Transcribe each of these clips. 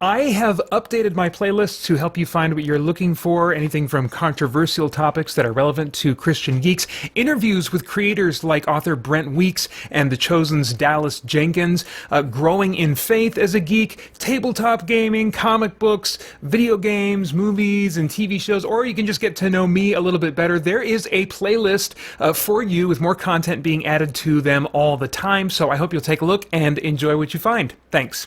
I have updated my playlists to help you find what you're looking for, anything from controversial topics that are relevant to Christian geeks, interviews with creators like author Brent Weeks and The Chosen's Dallas Jenkins, growing in faith as a geek, tabletop gaming, comic books, video games, movies, and TV shows, or you can just get to know me a little bit better. There is a playlist for you with more content being added to them all the time, so I hope you'll take a look and enjoy what you find. Thanks.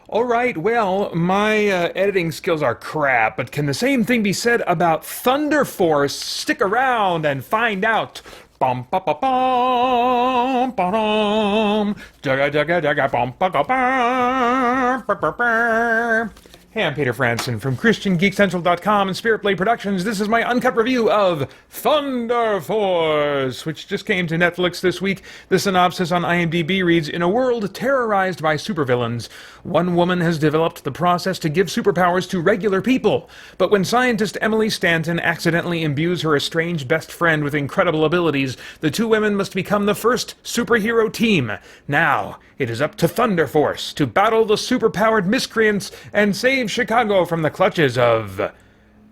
Alright, well, my editing skills are crap, but can the same thing be said about Thunder Force? Stick around and find out. Bum ba ba bum ba dum. Jaga jaga jaga bum ba ba bum ba ba ba. Hey, I'm Peter Franson from christiangeekcentral.com and Spirit Blade Productions. This is my uncut review of Thunder Force, which just came to Netflix this week. The synopsis on IMDb reads, in a world terrorized by supervillains, one woman has developed the process to give superpowers to regular people. But when scientist Emily Stanton accidentally imbues her estranged best friend with incredible abilities, the two women must become the first superhero team. Now, it is up to Thunder Force to battle the superpowered miscreants and save Chicago from the clutches of...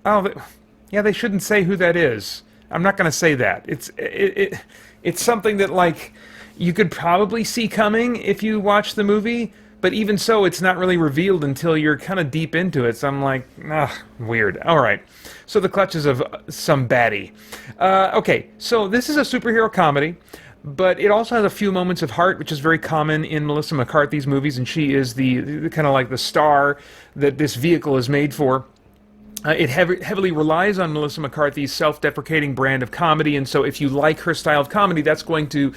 yeah, they shouldn't say who that is. I'm not going to say that. It's something that, like, you could probably see coming if you watch the movie, but even so, it's not really revealed until you're kind of deep into it, so I'm like, weird. Alright, so the clutches of some baddie. Okay, so this is a superhero comedy, but it also has a few moments of heart, which is very common in Melissa McCarthy's movies, and she is the kind of like the star that this vehicle is made for. It heavily relies on Melissa McCarthy's self-deprecating brand of comedy, and so if you like her style of comedy, that's going to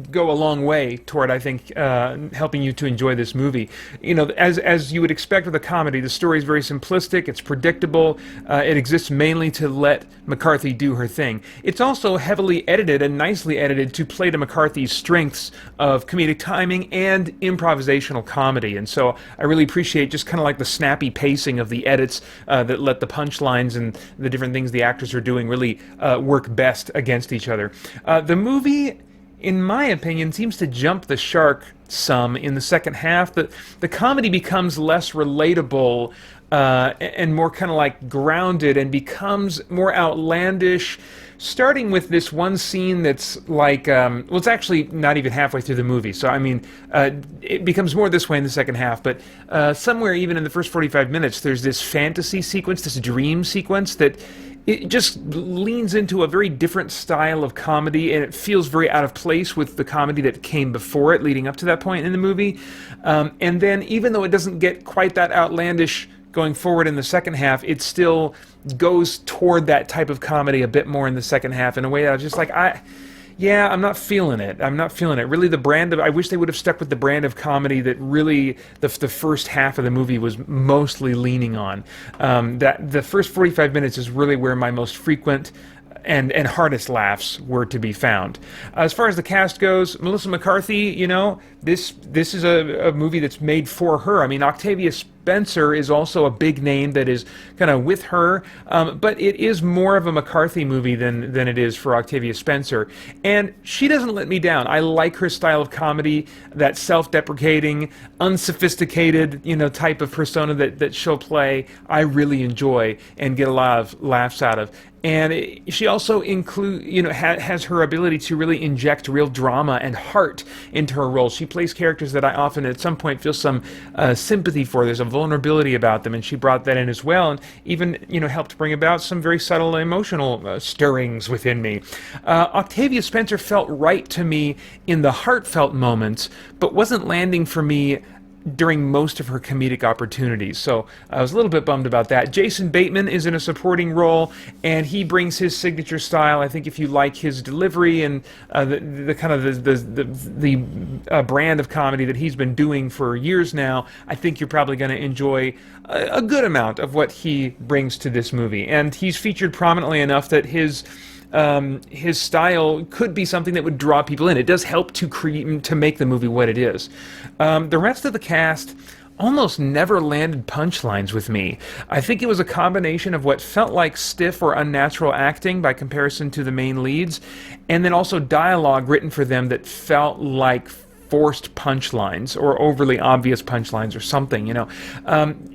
go a long way toward, I think, helping you to enjoy this movie. You know, as you would expect with a comedy, the story is very simplistic, it's predictable, it exists mainly to let McCarthy do her thing. It's also heavily edited and nicely edited to play to McCarthy's strengths of comedic timing and improvisational comedy, and so I really appreciate just kind of like the snappy pacing of the edits that let the punchlines and the different things the actors are doing really work best against each other. The movie, in my opinion, seems to jump the shark some in the second half. The comedy becomes less relatable and more kind of like grounded and becomes more outlandish, starting with this one scene that's like, well, it's actually not even halfway through the movie, so I mean, it becomes more this way in the second half, but somewhere even in the first 45 minutes, there's this fantasy sequence, this dream sequence that it just leans into a very different style of comedy, and it feels very out of place with the comedy that came before it, leading up to that point in the movie. And then, even though it doesn't get quite that outlandish going forward in the second half, it still goes toward that type of comedy a bit more in the second half in a way that I was just like, I'm not feeling it. I'm not feeling it. Really, I wish they would have stuck with the brand of comedy that really the first half of the movie was mostly leaning on. That the first 45 minutes is really where my most frequent and hardest laughs were to be found. As far as the cast goes, Melissa McCarthy, you know, this is a movie that's made for her. I mean, Octavia Spencer is also a big name that is kind of with her, but it is more of a McCarthy movie than it is for Octavia Spencer. And she doesn't let me down. I like her style of comedy, that self-deprecating, unsophisticated, you know, type of persona that she'll play. I really enjoy and get a lot of laughs out of. And she also has her ability to really inject real drama and heart into her roles. She plays characters that I often at some point feel some sympathy for. There's a vulnerability about them, and she brought that in as well, and even, you know, helped bring about some very subtle emotional stirrings within me. Octavia Spencer felt right to me in the heartfelt moments, but wasn't landing for me during most of her comedic opportunities, so I was a little bit bummed about that. Jason Bateman is in a supporting role, and he brings his signature style. I think if you like his delivery and the kind of the brand of comedy that he's been doing for years now, I think you're probably going to enjoy a good amount of what he brings to this movie. And he's featured prominently enough that his style could be something that would draw people in. It does help to make the movie what it is. The rest of the cast almost never landed punchlines with me. I think it was a combination of what felt like stiff or unnatural acting by comparison to the main leads, and then also dialogue written for them that felt like forced punchlines or overly obvious punchlines or something,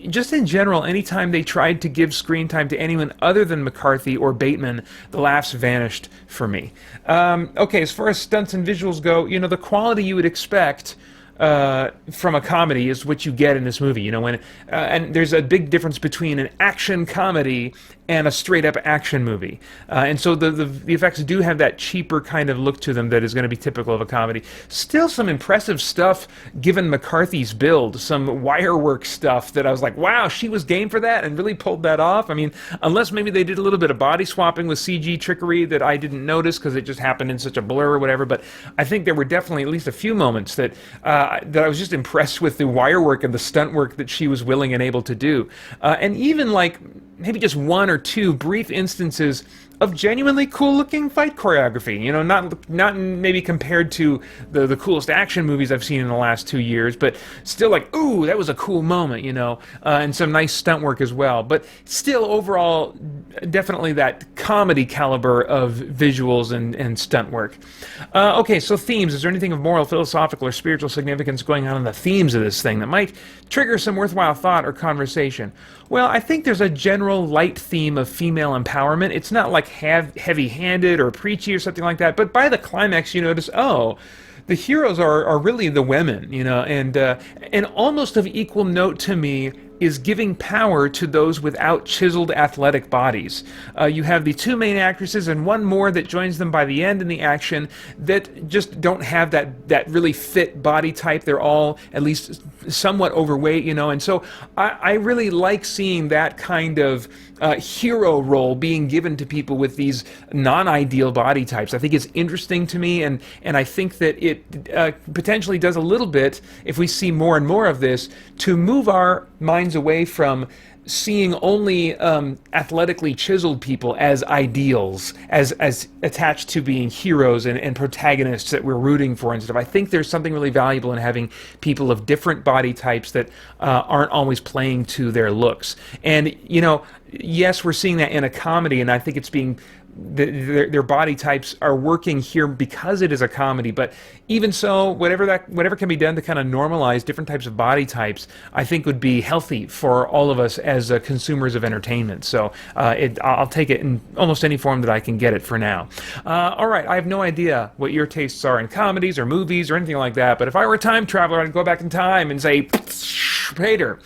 just in general, anytime they tried to give screen time to anyone other than McCarthy or Bateman, the laughs vanished for me. Okay, as far as stunts and visuals go, the quality you would expect from a comedy is what you get in this movie. And there's a big difference between an action comedy and a straight-up action movie. And so the effects do have that cheaper kind of look to them that is going to be typical of a comedy. Still some impressive stuff given McCarthy's build, some wire work stuff that I was like, wow, she was game for that and really pulled that off. I mean, unless maybe they did a little bit of body swapping with CG trickery that I didn't notice because it just happened in such a blur or whatever, but I think there were definitely at least a few moments that I was just impressed with the wire work and the stunt work that she was willing and able to do. And even like maybe just one or two brief instances of genuinely cool-looking fight choreography. Not maybe compared to the coolest action movies I've seen in the last 2 years, but still like, ooh, that was a cool moment, and some nice stunt work as well. But still, overall, definitely that comedy caliber of visuals and stunt work. Okay, so themes. Is there anything of moral, philosophical, or spiritual significance going on in the themes of this thing that might trigger some worthwhile thought or conversation? Well, I think there's a general light theme of female empowerment. It's not like heavy-handed or preachy or something like that, but by the climax you notice, oh, the heroes are really the women, and almost of equal note to me is giving power to those without chiseled athletic bodies. You have the two main actresses and one more that joins them by the end in the action that just don't have that really fit body type. They're all at least somewhat overweight, and so I really like seeing that kind of hero role being given to people with these non-ideal body types. I think it's interesting to me, and I think that it potentially does a little bit, if we see more and more of this, to move our minds away from seeing only athletically chiseled people as ideals, as attached to being heroes and protagonists that we're rooting for and stuff. I think there's something really valuable in having people of different body types that aren't always playing to their looks. And, yes, we're seeing that in a comedy, and I think it's being their body types are working here because it is a comedy. But even so, whatever can be done to kind of normalize different types of body types, I think would be healthy for all of us as consumers of entertainment. So I'll take it in almost any form that I can get it for now. All right, I have no idea what your tastes are in comedies or movies or anything like that, but if I were a time traveler, I'd go back in time and say, Peter,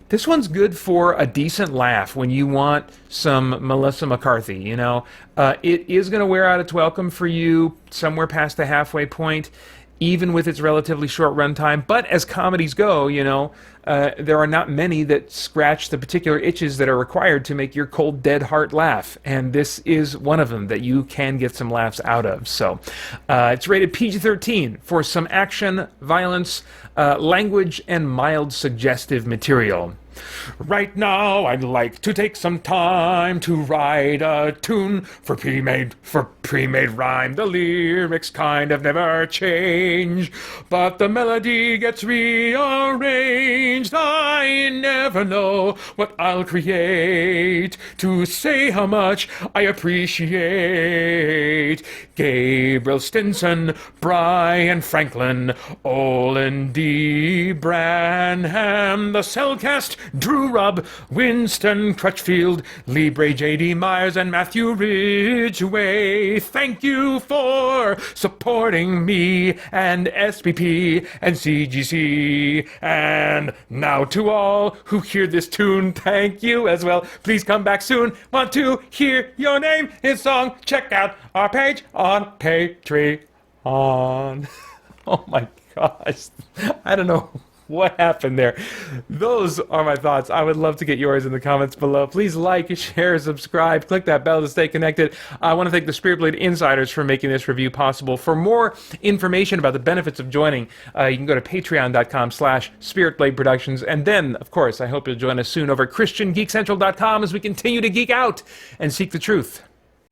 this one's good for a decent laugh when you want some Melissa McCarthy, It is going to wear out its welcome for you somewhere past the halfway point, even with its relatively short runtime. But as comedies go, there are not many that scratch the particular itches that are required to make your cold, dead heart laugh. And this is one of them that you can get some laughs out of. So it's rated PG-13 for some action, violence, language, and mild suggestive material. Right now, I'd like to take some time to write a tune for pre-made rhyme. The lyrics kind of never change, but the melody gets rearranged. I never know what I'll create to say how much I appreciate Gabriel Stinson, Brian Franklin, Olin D. Branham, the Cellcast, Drew Rubb, Winston Crutchfield, Libre J.D. Myers, and Matthew Ridgway. Thank you for supporting me and SPP and CGC. And now to all who hear this tune, thank you as well. Please come back soon. Want to hear your name in song? Check out our page on Patreon. Oh my gosh. I don't know what happened there. Those are my thoughts. I would love to get yours in the comments below. Please like, share, subscribe, click that bell to stay connected. I want to thank the Spirit Blade Insiders for making this review possible. For more information about the benefits of joining, you can go to patreon.com/Spirit Blade Productions. And then, of course, I hope you'll join us soon over at christiangeekcentral.com as we continue to geek out and seek the truth.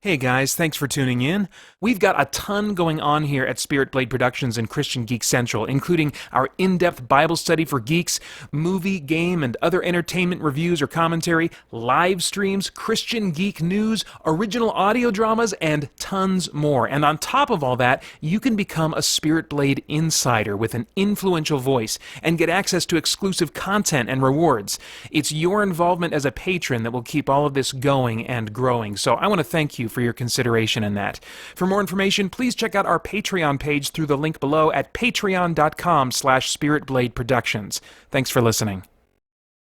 Hey guys, thanks for tuning in. We've got a ton going on here at Spirit Blade Productions and Christian Geek Central, including our in-depth Bible study for geeks, movie, game, and other entertainment reviews or commentary, live streams, Christian geek news, original audio dramas, and tons more. And on top of all that, you can become a Spirit Blade insider with an influential voice and get access to exclusive content and rewards. It's your involvement as a patron that will keep all of this going and growing, so I want to thank you for your consideration in that. For more information, please check out our Patreon page through the link below at patreon.com/spiritbladeproductions. Thanks for listening.